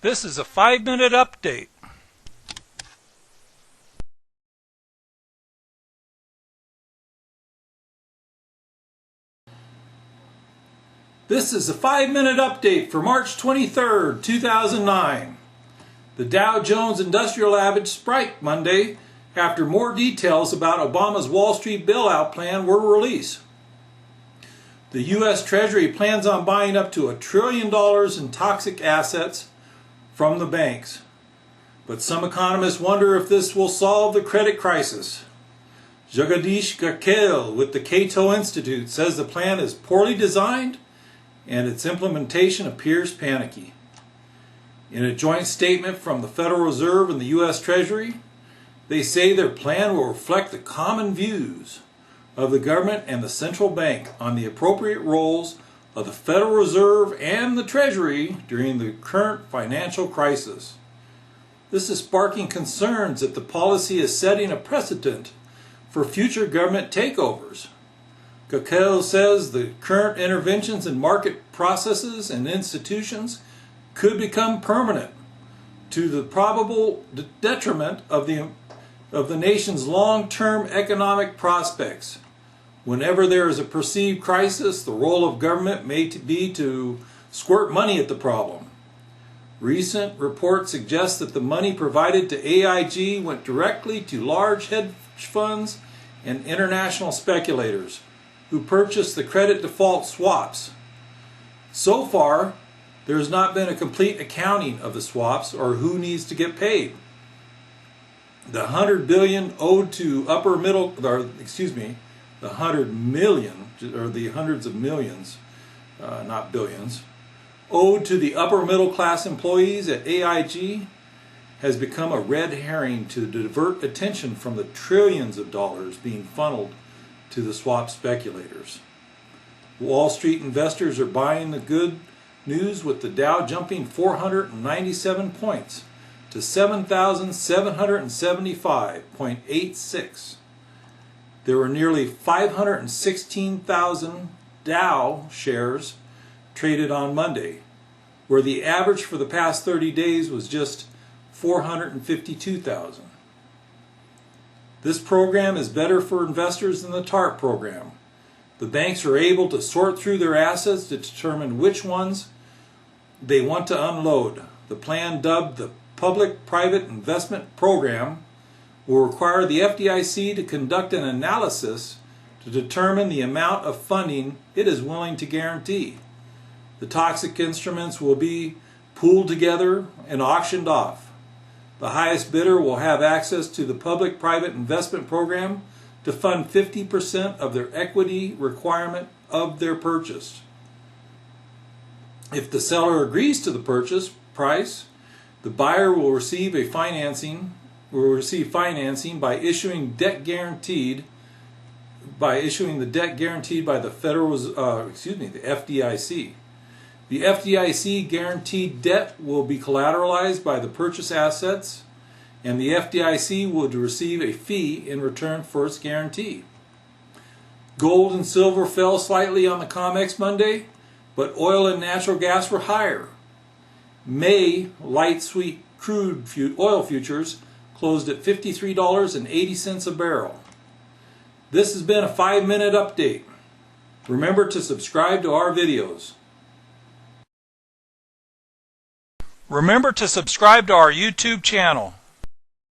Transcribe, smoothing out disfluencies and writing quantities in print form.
This is a 5-minute update. This is a 5-minute update for March 23rd, 2009. The Dow Jones Industrial Average spiked Monday after more details about Obama's Wall Street bailout plan were released. The U.S. Treasury plans on buying up to $1 trillion in toxic assets from the banks. But some economists wonder if this will solve the credit crisis. Jagadish Gakel with the Cato Institute says the plan is poorly designed and its implementation appears panicky. In a joint statement from the Federal Reserve and the U.S. Treasury, they say their plan will reflect the common views of the government and the central bank on the appropriate roles of the Federal Reserve and the Treasury during the current financial crisis. This is sparking concerns that the policy is setting a precedent for future government takeovers. Gakel says the current interventions in market processes and institutions could become permanent to the probable detriment of the nation's long-term economic prospects. Whenever there is a perceived crisis, the role of government may be to squirt money at the problem. Recent reports suggest that the money provided to AIG went directly to large hedge funds and international speculators who purchased the credit default swaps. So far, there has not been a complete accounting of the swaps or who needs to get paid. The $100 billion owed to the $100 million, or the hundreds of millions, not billions, owed to the upper middle class employees at AIG has become a red herring to divert attention from the trillions of dollars being funneled to the swap speculators. Wall Street investors are buying the good news with the Dow jumping 497 points to 7,775.86. There were nearly 516,000 Dow shares traded on Monday, where the average for the past 30 days was just 452,000. This program is better for investors than the TARP program. The banks are able to sort through their assets to determine which ones they want to unload. The plan, dubbed the Public-Private Investment Program, will require the FDIC to conduct an analysis to determine the amount of funding it is willing to guarantee. The toxic instruments will be pooled together and auctioned off. The highest bidder will have access to the Public-Private Investment Program to fund 50% of their equity requirement of their purchase. If the seller agrees to the purchase price, the buyer will receive financing by issuing the debt guaranteed by the the FDIC. The FDIC guaranteed debt will be collateralized by the purchase assets, and the FDIC will receive a fee in return for its guarantee. Gold and silver fell slightly on the COMEX Monday, but oil and natural gas were higher. May light sweet crude oil futures closed at $53.80 a barrel. This has been a 5-minute update. Remember to subscribe to our videos. Remember to subscribe to our YouTube channel.